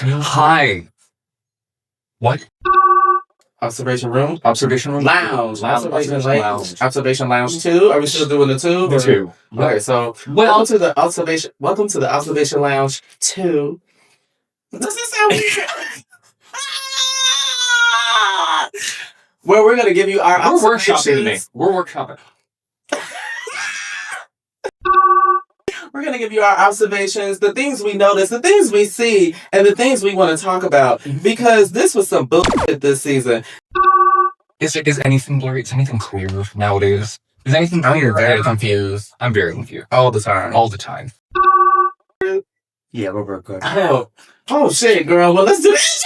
Hi. What? Observation room? Observation room? Lounge. Observation lounge. Observation lounge 2. Are we still doing the 2? The 2. Okay, so welcome to the observation lounge 2. Does this sound weird? Where we're gonna give you our observations. We're workshopping. We're going to give you our observations, the things we notice, the things we see, and the things we want to talk about. Because this was some bullshit this season. Is anything blurry? Is anything clear nowadays? Is anything clear? I'm very confused. I'm very confused. All the time. All the time. Yeah, we're good. Oh shit, girl. Well, let's do this.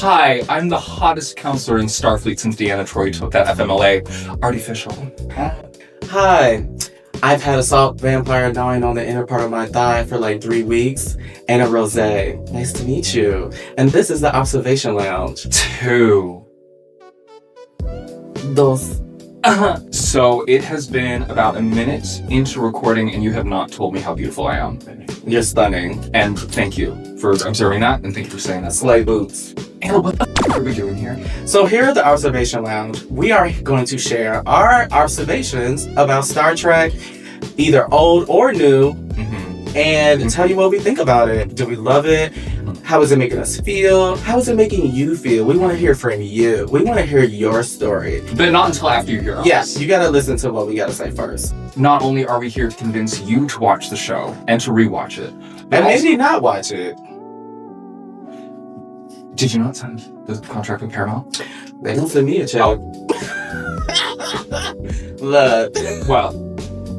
Hi, I'm the hottest counselor in Starfleet since Deanna Troy took that FMLA. Artificial. Hi. I've had a salt vampire gnawing on the inner part of my thigh for like 3 weeks, and a rosé. Nice to meet you. And this is the observation lounge. 2. Dos. So it has been about a minute into recording, and you have not told me how beautiful I am. You're stunning. And thank you for observing that, and thank you for saying that. Slay boots. Anna, what the f*** are we doing here? So here at the Observation Lounge, we are going to share our observations about Star Trek, either old or new, and tell you what we think about it. Do we love it? How is it making us feel? How is it making you feel? We want to hear from you. We want to hear your story. But not until after you hear ours. Yes, you got to listen to what we got to say first. Not only are we here to convince you to watch the show and to rewatch it, and maybe not watch it. Did you not sign the contract with Paramount? They don't send me a check. Look. Well,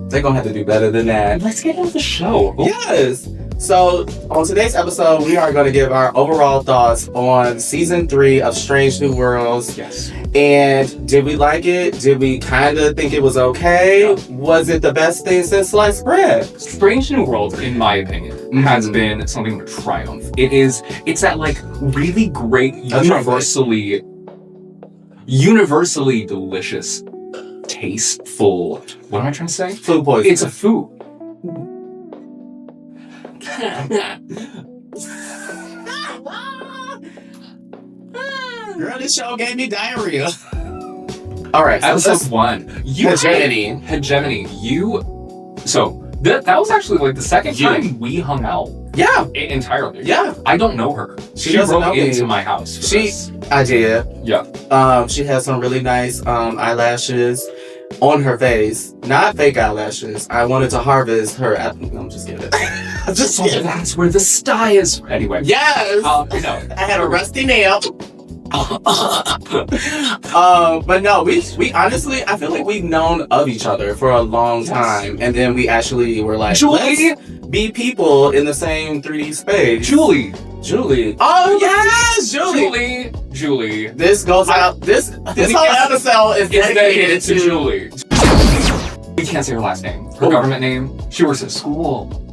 they're going to have to do better than that. Let's get into the show. Yes. So, on today's episode, we are going to give our overall thoughts on Season 3 of Strange New Worlds. Yes. And did we like it? Did we kind of think it was okay? Yeah. Was it the best thing since sliced bread? Strange New Worlds, in my opinion, has been something of a triumph. It's that, like, really great, universally delicious, tasteful, what am I trying to say? Food poisoning. It's a food. Girl, this show gave me diarrhea. All right, so episode 1. Hegemony. So that was actually like the second time we hung out. Yeah. Entirely. Yeah. I don't know her. She broke into my house. I did. Yeah. She has some really nice eyelashes on her face. Not fake eyelashes. I wanted to harvest her. I'm just kidding. That's where the sty is. Anyway. Yes. No. I had a rusty nail. But no, we honestly, I feel like we've known of each other for a long time, and then we actually were like, Julie, let's be people in the same 3D space. Julie. Oh yes, Julie. This goes out. This whole episode is dedicated to Julie. We can't say her last name. Her government name. She works at school.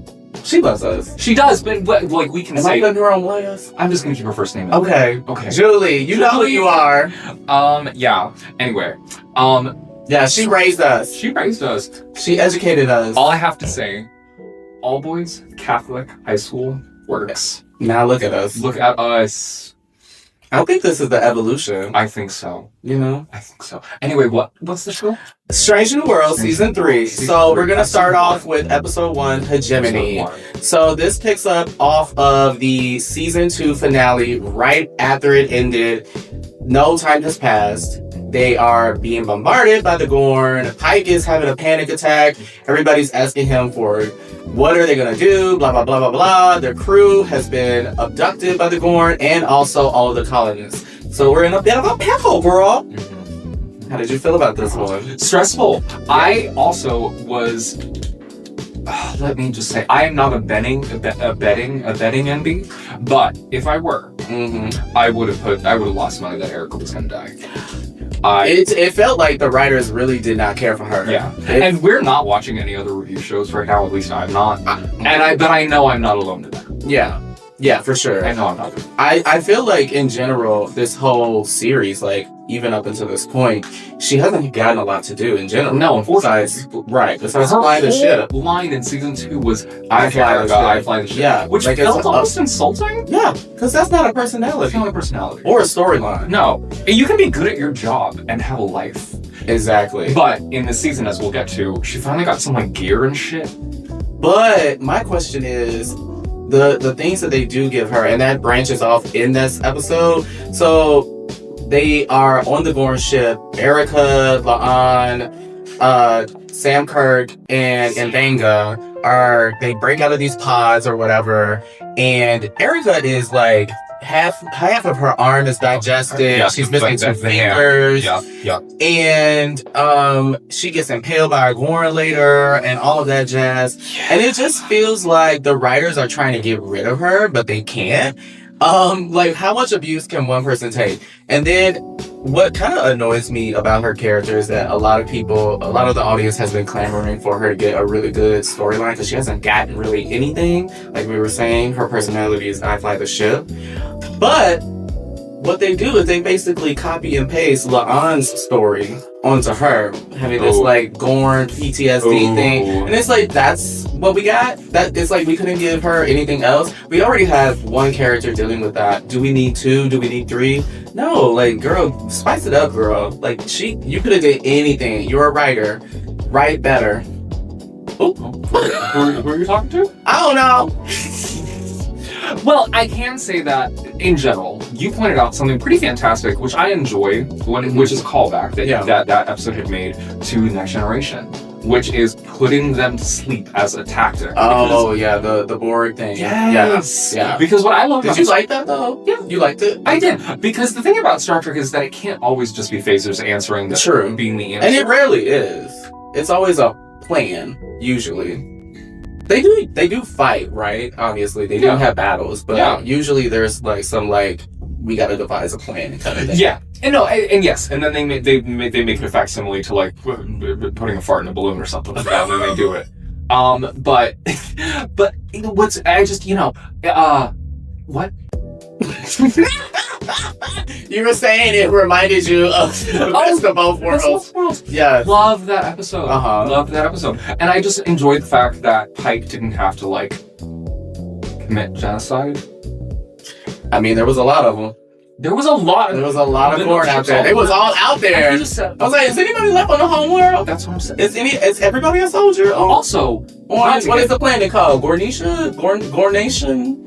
She loves us. She does, but like we can say. Am I putting her on blast? I'm just gonna keep her first name. Okay. Julie, you know who you are. Yeah. Anyway. Yeah, she raised us. She educated us. All I have to say, all boys, Catholic, high school, works. Now look at us. Look at us. I think this is the evolution. I think so. You know? I think so. Anyway, what's the show? Strange New Worlds, Season 3. So we're going to start off with Episode 1, Hegemony. So this picks up off of the Season 2 finale right after it ended. No time has passed. They are being bombarded by the Gorn. Pike is having a panic attack. Everybody's asking him for what are they going to do, blah, blah, blah, blah, blah. Their crew has been abducted by the Gorn and also all of the colonists. So we're in a bit of a pickle, girl. How did you feel about this one? Stressful. Yeah. I also was... let me just say, I am not a betting NB, but if I were, I would have lost money that Erica was going to die. It felt like the writers really did not care for her. Yeah, and we're not watching any other review shows right now. At least I'm not. But I know I'm not alone in that. Yeah, for sure. I know I'm not. I feel like in general, this whole series, like even up until this point, she hasn't gotten a lot to do in general. No, unfortunately. Besides her fly the ship. line in season 2 was I fly the ship. I fly the ship. Yeah. Which like felt almost insulting. Yeah, because that's not a personality. It's not a personality. Or a storyline. No. You can be good at your job and have a life. Exactly. But in this season, as we'll get to, she finally got some like gear and shit. But my question is, the things that they do give her, and that branches off in this episode. So they are on the Gorn ship. Erica, La'an, Sam Kirk, and Vanga they break out of these pods or whatever, and Erica is like half of her arm is digested. Yeah, she's missing like 2 the fingers. Yeah. And she gets impaled by a Gorn later and all of that jazz. Yeah. And it just feels like the writers are trying to get rid of her, but they can't. Like, how much abuse can one person take? And then what kind of annoys me about her character is that a lot of the audience has been clamoring for her to get a really good storyline because she hasn't gotten really anything. Like we were saying, her personality is I fly the ship. But what they do is they basically copy and paste La'an's story onto her, having this like Gorn PTSD thing. And it's like, that's what we got? That it's like we couldn't give her anything else. We already have one character dealing with that. Do we need 2? Do we need 3? No, like, girl, spice it up, girl. Like, you could have did anything. You're a writer. Write better. Who are you talking to? I don't know. Well, I can say that in general, you pointed out something pretty fantastic, which I enjoy, which is a callback that episode had made to Next Generation, which is putting them to sleep as a tactic. Oh, yeah, the Borg thing. Yes. Yeah. Because what I love Did you like that, though? Yeah. You liked it? I did. Because the thing about Star Trek is that it can't always just be phasers answering being the answer. And it rarely is. It's always a plan, usually. They do fight, right? Obviously, they do have battles, but usually there's like some we gotta devise a plan kind of thing. Yeah, and yes, and then they make it a facsimile to like putting a fart in a balloon or something like that, and then they do it. But what's what? You were saying it reminded you of the best of both worlds. Yeah. Love that episode. Loved that episode. And I just enjoyed the fact that Pike didn't have to like commit genocide. I mean, there was a lot of them. There was a lot of Gorn out there. It was all out there. I was like, is anybody left on the home world? That's what I'm saying. Is everybody a soldier? Also, what is the planet called? Gornisha? Gornation?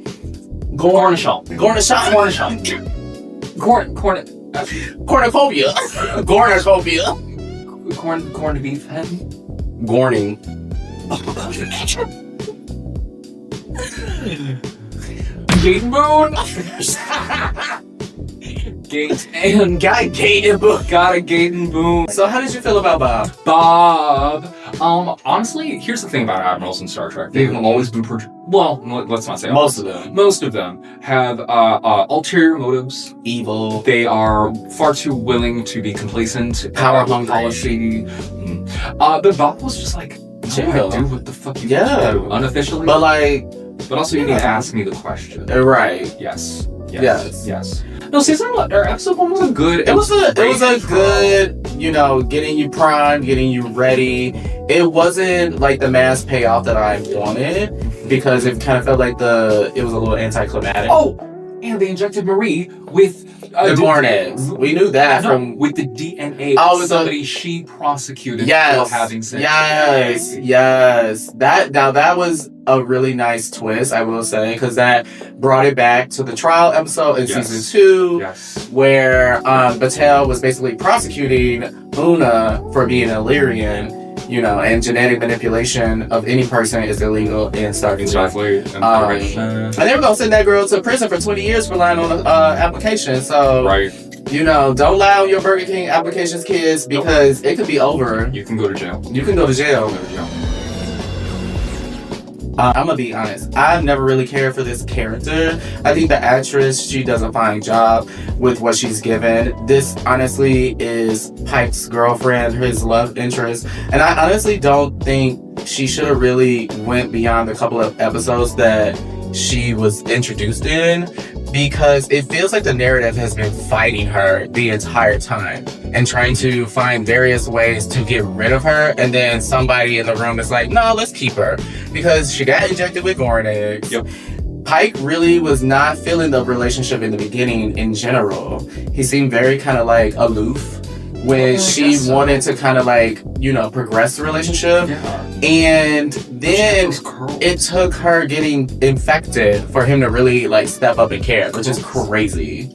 Cornucopia. Gornucopia. Corn to beef hen. Gorning. Gate and Boone. Gate and Boone. Got a Gate and Boone. So how did you feel about Bob? Honestly, here's the thing about admirals in Star Trek. They've always been well, let's not say most of them. Most of them have ulterior motives. Evil. They are far too willing to be complacent. Power hungry. Policy. But Bob was just like, I do what the fuck you do unofficially. But also you need to ask me the question. Right. Yes. No, episode 1 was a good. It was a good, getting you primed, getting you ready. It wasn't like the mass payoff that I wanted because it kind of felt like it was a little anticlimactic. Oh, and they injected Marie with the Gorn eggs. We knew that with the DNA of somebody she prosecuted for having sex. Yes. That was a really nice twist, I will say, because that brought it back to the trial episode in season 2, where Battelle was basically prosecuting Una for being an Illyrian. And genetic manipulation of any person is illegal in Starfleet. And they were going to send that girl to prison for 20 years for lying on an application. So, don't lie on your Burger King applications, kids, because it could be over. You can go to jail. I'm gonna be honest. I've never really cared for this character. I think the actress, she does a fine job with what she's given. This honestly is Pike's girlfriend, his love interest, and I honestly don't think she should have really went beyond the couple of episodes that she was introduced in. because it feels like the narrative has been fighting her the entire time and trying to find various ways to get rid of her. And then somebody in the room is like, no, let's keep her because she got injected with corn eggs. Yep. Pike really was not feeling the relationship in the beginning in general. He seemed very kind of like aloof when she wanted to kind of like, you know, progress the relationship. Yeah. And then it took her getting infected for him to really like step up and care, which is crazy.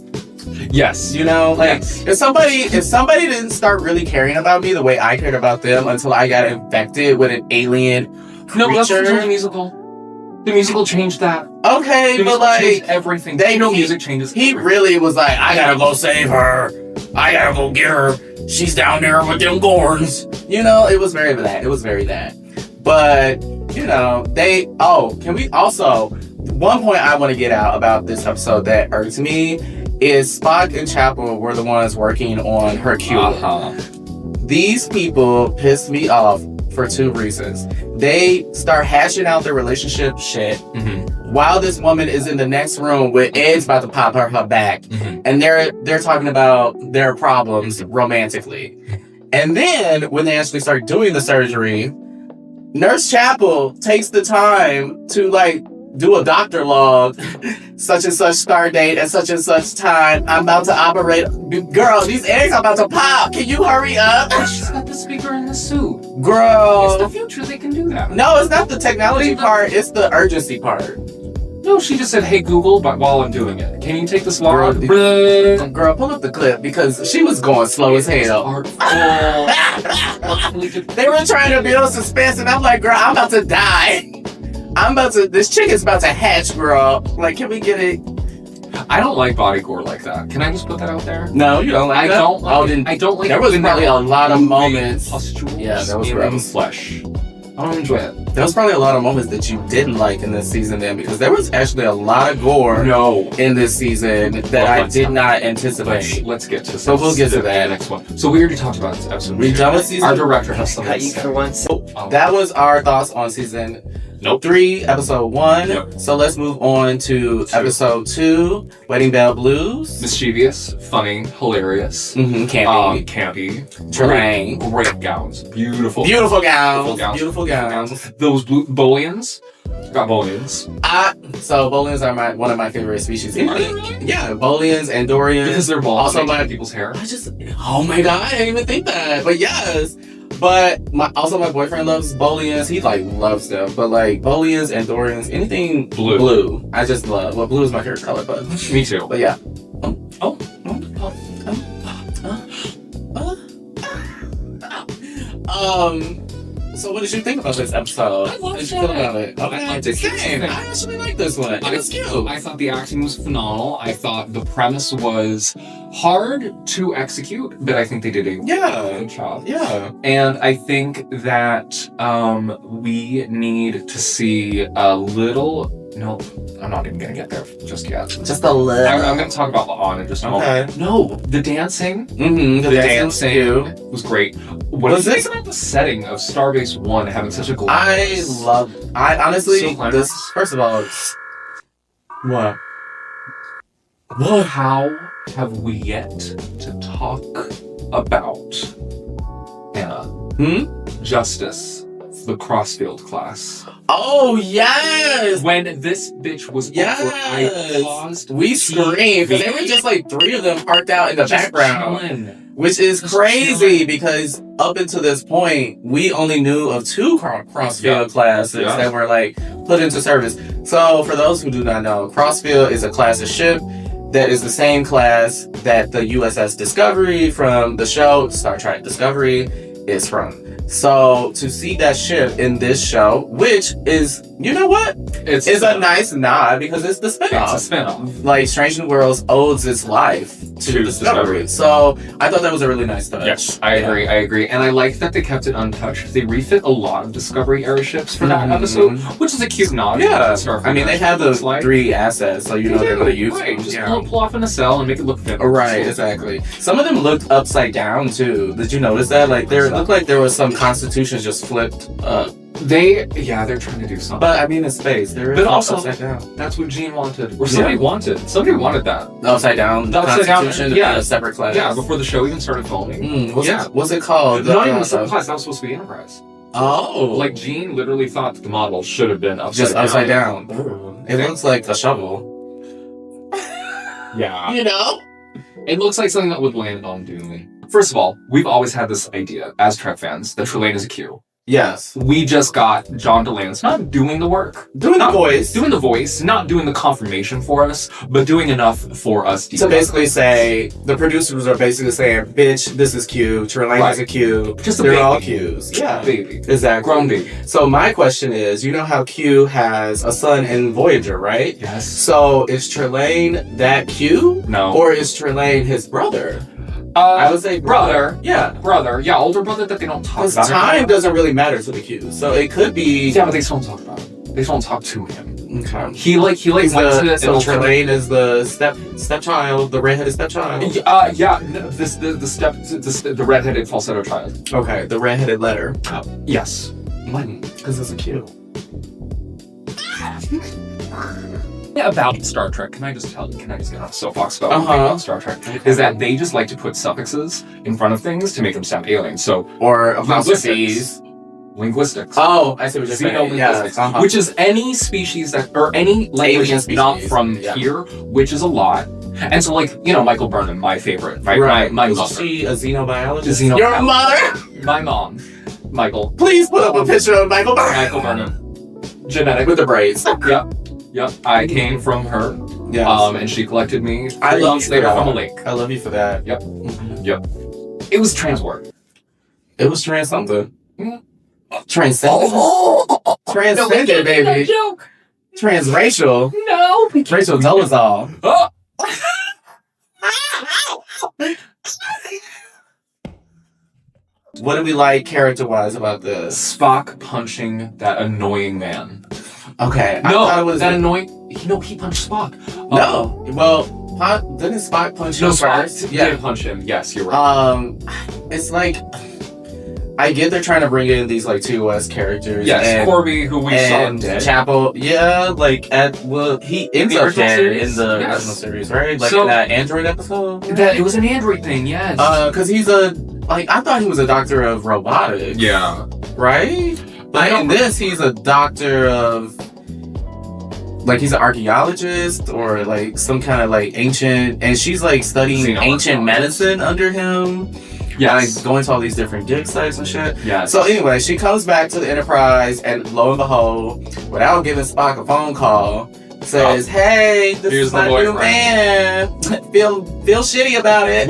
Yes. You know, like if somebody didn't start really caring about me the way I cared about them until I got infected with an alien creature. No, that's the musical. The musical changed that. Okay, but like everything. Music changes. He really was like, I gotta go save her. I gotta go get her. She's down there with them gorns. You know, it was very that. But, you know, can we also, one point I want to get out about this episode that irks me is Spock and Chapel were the ones working on Hercule. These people pissed me off for two reasons. They start hashing out their relationship shit while this woman is in the next room with eggs about to pop her back, and they're talking about their problems romantically. And then when they actually start doing the surgery, Nurse Chapel takes the time to like do a doctor log, such and such start date at such and such time. I'm about to operate. Girl, these eggs are about to pop. Can you hurry up? She's got the speaker in the suit. Girl. It's the future. They can do that. No, it's not the technology part. It's the urgency part. No, she just said, hey, Google, but while I'm doing it, can you take this log? Girl, pull up the clip because she was going slow as hell. They were trying to build suspense and I'm like, girl, I'm about to die. This chick is about to hatch, girl. Like, can we get it? I don't like body gore like that. Can I just put that out there? No, you don't like that? I don't like there was probably a lot of moments. Yeah, that was gross. Flesh. I don't enjoy it. There was probably a lot of moments that you didn't like in this season then, because there was actually a lot of gore in this season that I did not anticipate. Let's get to so we'll get to that next one. So we already talked about this episode. We done with season. Our director has something to say. for once. That was our thoughts on season 3, episode 1. Yep. So let's move on to episode 2, Wedding Bell Blues. Mischievous, funny, hilarious. Campy. Terrain. Great gowns. Beautiful gowns. Those bolians. Got bolians. So bolians are one of my favorite species. Yeah, bolians and Dorians. Because they're balls. Also my people's hair. Oh my god, I didn't even think that. But yes. But my boyfriend loves bolians. He like loves them. But like bolians and Dorians, anything blue. I just love. Well, blue is my favorite color, but me too. But yeah. So what did you think about this episode? I loved How did you feel about it? Okay, I liked it. Same. I actually like this one. It's cute. I thought the acting was phenomenal. I thought the premise was hard to execute, but I think they did a good job. Yeah. And I think that we need to see a little. No, I'm not even gonna get there just yet. Just a little. I'm gonna talk about La'an in just a moment. No, the dancing. The dancing was great. What do you think about the setting of Starbase 1 having such a glamorous? I honestly, so first of all, what? How have we yet to talk about Anna? Justice, the Crossfield class. Oh, yes! When this bitch was over, I paused. We screamed, because there were just like 3 of them parked out in the background. Chilling. Which is crazy, because up until this point, we only knew of 2 Crossfield classes that were like put into service. So for those who do not know, Crossfield is a class of ship that is the same class that the USS Discovery from the show Star Trek Discovery is from. So to see that ship in this show, which is, you know what? It's a nice nod because it's the spinoff. It's a spinoff. Like Strange New Worlds owes its life to Discovery. So I thought that was a really nice touch. Yes, I agree. And I like that they kept it untouched. They refit a lot of Discovery era ships for that episode, which is a cute nod. Yeah. I mean, they have those 3 assets, so you know they're going to use them. Just pull off in a cell and make it look fit. Right, exactly. Some of them looked upside down too. Did you notice that? Like, there looked like there was some Constitution's just flipped up. They're trying to do something. But I mean, in space, there is also upside down. That's what Gene wanted, or somebody wanted. Somebody wanted that. The upside down. The upside Constitution down. to be a separate class. Yeah, before the show even started filming. What's it called? Not even a separate class. That was supposed to be Enterprise. Oh, Like Gene literally thought that the model should have been upside down. It looks like a shovel. Yeah. You know? It looks like something that would land on Doom. First of all, we've always had this idea as Trek fans that Trelane is a Q. Yes. We just got John DeLance not doing the work. Doing the voice, not doing the confirmation for us, but doing enough for us to basically say, the producers are basically saying, bitch, this is Q, Trelane is a Q. Just a They're baby. all Qs. Yeah. Baby. Exactly. Grown baby. So my question is, you know how Q has a son in Voyager, right? Yes. So is Trelane that Q? No. Or is Trelane his brother? I would say brother. Yeah. Brother. Yeah, older brother that they don't talk Because about. time doesn't really matter to the Q. So it could be... Yeah, but they still don't talk about him. They don't talk to him. Okay. He went to... So Trelane is the stepchild, the redheaded stepchild? The redheaded falsetto child. Okay, the redheaded letter. Yes. Because it's a Q. About Star Trek, can I just get on a soapbox about Star Trek? Is that they just like to put suffixes in front of things to make them sound alien. So, or apostrophes. Linguistics. Oh, I see what you're saying. Yeah, which is any species or any language that's not from here, which is a lot. And so, Michael Burnham, my favorite, right? My mother. Is she a xenobiologist? Your mother? My mom, Michael. Please put up a picture of Michael Burnham. Michael Burnham. Genetic. With the braids. Yep. I came from her. Yes. And she collected me. I love you later from a lake. I love you for that. Yep. Yep. It was trans work. It was trans something. Yeah. Transcendent. Transcendent, baby. Joke. Transracial. No. Rachel Dolezal. Oh. What do we like character-wise about this? Spock punching that annoying man. Okay. No, I thought it was that annoying. He punched Spock. No. Well, didn't Spock punch him first? Spock did punch him. Yes, you're right. It's like, I get they're trying to bring in these two West characters. Yes, and, Corby, who we saw dead. Chapel, yeah, he ends up dead in the original series, right? Like in that Android episode. It was an Android thing, yes. Because he's I thought he was a doctor of robotics. Yeah. Right? But in this, he's a doctor of, he's an archaeologist or some kind of ancient, and she's studying ancient medicine under him. Yes. Going to all these different dig sites and shit. Yes. So anyway, she comes back to the Enterprise and lo and behold, without giving Spock a phone call, says, "Hey, this is my new man. Feel shitty about it."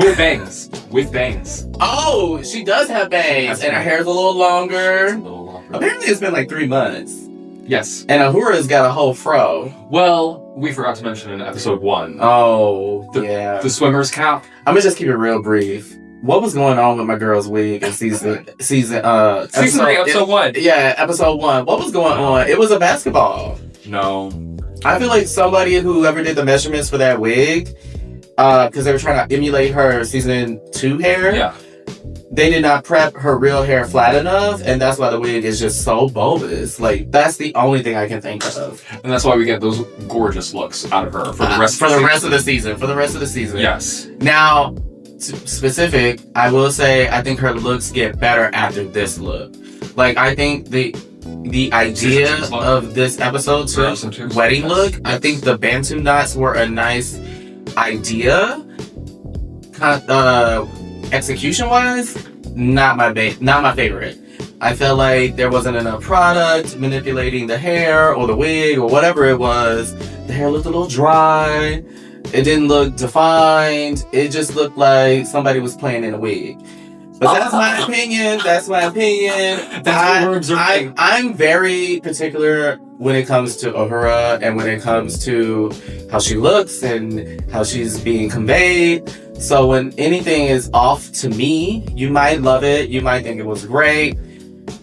With bangs. Oh, she does have bangs, and her hair's a little longer. Apparently, it's been 3 months. Yes. And Uhura's got a whole fro. Well, we forgot to mention in episode 1. Oh, yeah. The swimmer's cap. I'm gonna just keep it real brief. What was going on with my girl's wig in season 3, episode 1? Yeah, episode 1. What was going on? It was a basketball. No. I feel like somebody whoever did the measurements for that wig, because they were trying to emulate her season 2 hair. Yeah. They did not prep her real hair flat enough, and that's why the wig is just so bulbous. That's the only thing I can think of. And that's why we get those gorgeous looks out of her for the rest of the season. Yes. Now, specific, I will say I think her looks get better after this look. I think the idea of this episode too, wedding look, I think the Bantu knots were a nice idea. Execution wise, not my favorite. I felt like there wasn't enough product manipulating the hair or the wig or whatever it was. The hair looked a little dry. It didn't look defined. It just looked like somebody was playing in a wig. But that's my opinion. That's what we're observing. I'm very particular when it comes to Uhura and when it comes to how she looks and how she's being conveyed. So when anything is off to me, you might love it. You might think it was great.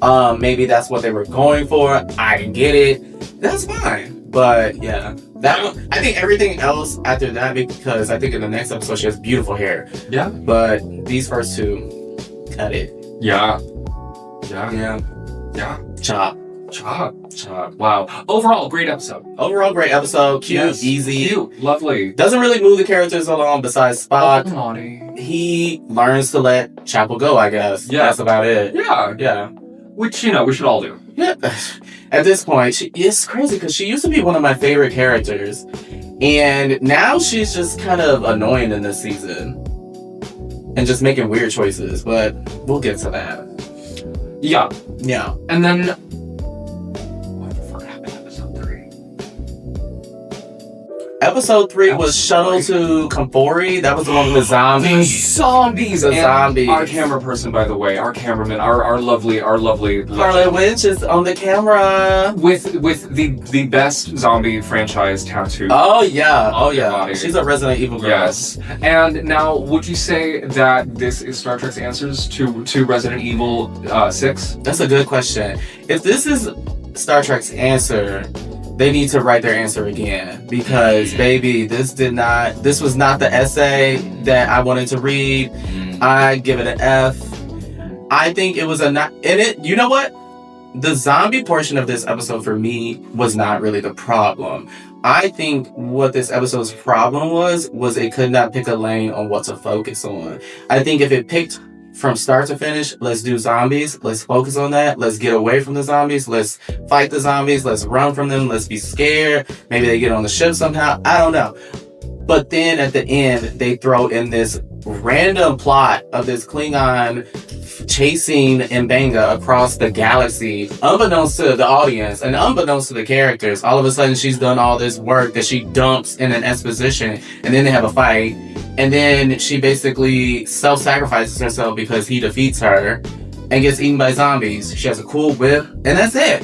Maybe that's what they were going for. I get it. That's fine. But yeah, that one, I think everything else after that, because I think in the next episode she has beautiful hair. Yeah. But these first two, cut it. Yeah. Yeah. Chop. Wow. Overall, great episode. Great episode. Cute, Yes. easy. Cute. Lovely. Doesn't really move the characters along besides Spock. Naughty. He learns to let Chapel go, I guess. Yeah. That's about it. Yeah. Which, we should all do. Yeah. At this point, it's crazy because she used to be one of my favorite characters. And now she's just kind of annoying in this season. And just making weird choices. But we'll get to that. Yeah. Yeah. And then... what happened in episode 3? Episode 3 was Shuttle to Kamphori. That was the one with the zombies. Zombies! The And zombies. Our camera person, by the way, our cameraman, our lovely... Harley Winch is on the camera. With the best zombie franchise tattoo. Oh yeah. Body. She's a Resident Evil girl. Yes. And now, would you say that this is Star Trek's answers to Resident Evil 6? That's a good question. If this is Star Trek's answer, they need to write their answer again because, baby, this was not the essay that I wanted to read. I give it an F. I think it was in it. You know what? The zombie portion of this episode for me was not really the problem. I think what this episode's problem was it could not pick a lane on what to focus on. I think if it picked from start to finish, let's do zombies, let's focus on that, let's get away from the zombies, let's fight the zombies, let's run from them, let's be scared, maybe they get on the ship somehow, I don't know. But then at the end, they throw in this random plot of this Klingon chasing M'Benga across the galaxy, unbeknownst to the audience and unbeknownst to the characters. All of a sudden, she's done all this work that she dumps in an exposition, and then they have a fight, and then she basically self-sacrifices herself because he defeats her and gets eaten by zombies. She has a cool whip, and that's it.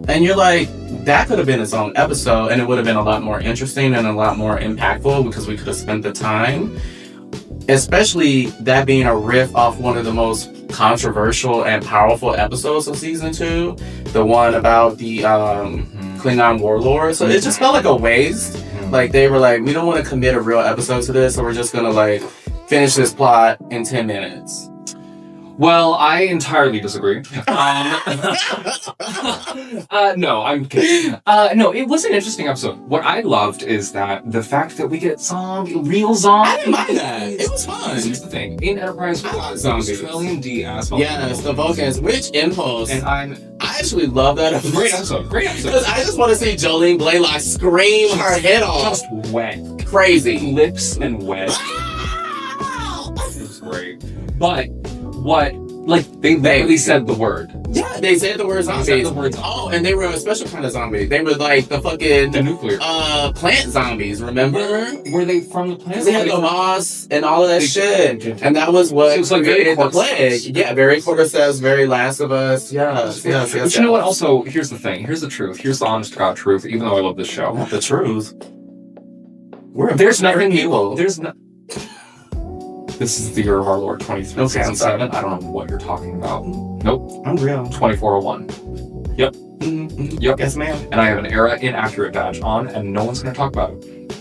And you're like, that could have been its own episode, and it would have been a lot more interesting and a lot more impactful because we could have spent the time. Especially that being a riff off one of the most controversial and powerful episodes of season 2, the one about the Klingon warlord. So it just felt like a waste. Like they were like, we don't want to commit a real episode to this, so we're just gonna like finish this plot in 10 minutes. Well, I entirely disagree. No, I'm kidding. No, it was an interesting episode. What I loved is that the fact that we get real zombies. I didn't mind that. It was fun. Here's the thing. In Enterprise, we got zombies. Australian D-ass. Yes, the Vulcans. Which Impulse. And I actually love that episode. Great episode. Because I just want to see Jolene Blaylock scream her head off. Just wet. Crazy. Lips and wet. It was great. But what, like, they literally said the word. Yeah, they said the word zombies. They said the word Oh, and they were a special kind of zombie. They were like the fucking nuclear plant zombies, remember? Were they from the plant? They had the moss and all of that shit. And that was what it was like created the plague. Yeah, very Cordyceps, very Last of Us. Yes. But you know what? Also, here's the thing. Here's the truth. Here's the honest to God truth, even though I love this show. Not the truth. There's nothing evil. There's no... This is the year of our Lord 2367. I don't know what you're talking about. Nope. Unreal. 2401. Yep. Mm-hmm. Yep. Yes, ma'am. And I have an era inaccurate badge on, and no one's going to talk about it.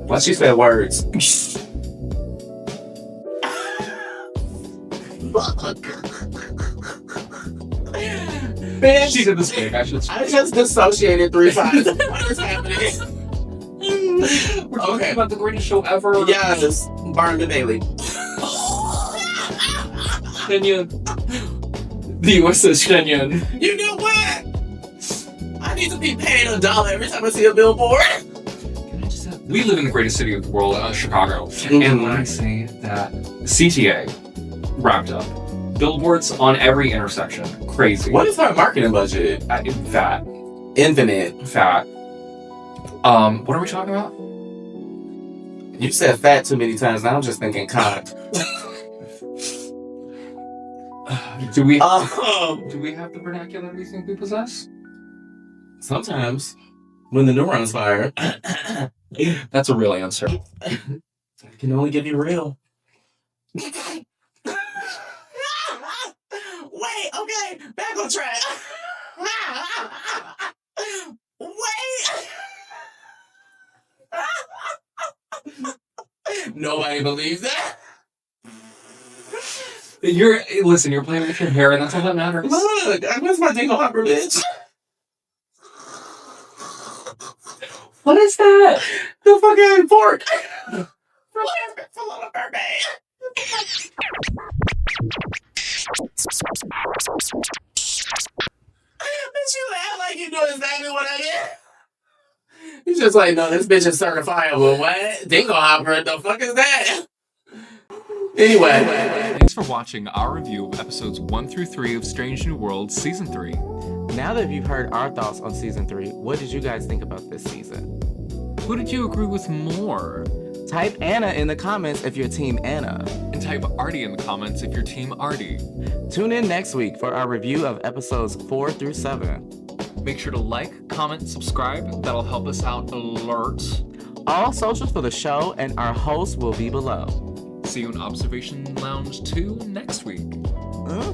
Once you say words. Bitch. She did this big. I just dissociated 3 times. What is happening? We're talking about the greatest show ever. Yes, Barnum and Bailey. Shenyan. The USS Shenyan. You know what? I need to be paid $1 every time I see a billboard. We live in the greatest city of the world, Chicago. Mm-hmm. And when I say that CTA wrapped up, billboards on every intersection, crazy. What is our marketing budget? Fat. Infinite. Fat. What are we talking about? You said fat too many times. Now I'm just thinking cock. Do we have the vernacular we think we possess? Sometimes. When the neurons fire. That's a real answer. I can only give you real. Wait, okay. Back on track. Wait. Nobody believes that. You're playing with your hair, and that's all that matters. Look, I miss my dingle hopper, bitch. What is that? The fucking fork. For little mermaid. Bitch, you laugh like you know exactly what I get. He's just like, no, this bitch is certifiable. What? Dingle hopper? The fuck is that? Anyway. Thanks for watching our review of episodes 1 through 3 of Strange New Worlds Season 3. Now that you've heard our thoughts on Season 3, what did you guys think about this season? Who did you agree with more? Type Anna in the comments if you're Team Anna. And type Arty in the comments if you're Team Arty. Tune in next week for our review of episodes 4 through 7. Make sure to like, comment, subscribe. That'll help us out a lot. All socials for the show and our host will be below. See you in Observation Lounge 2 next week. Huh?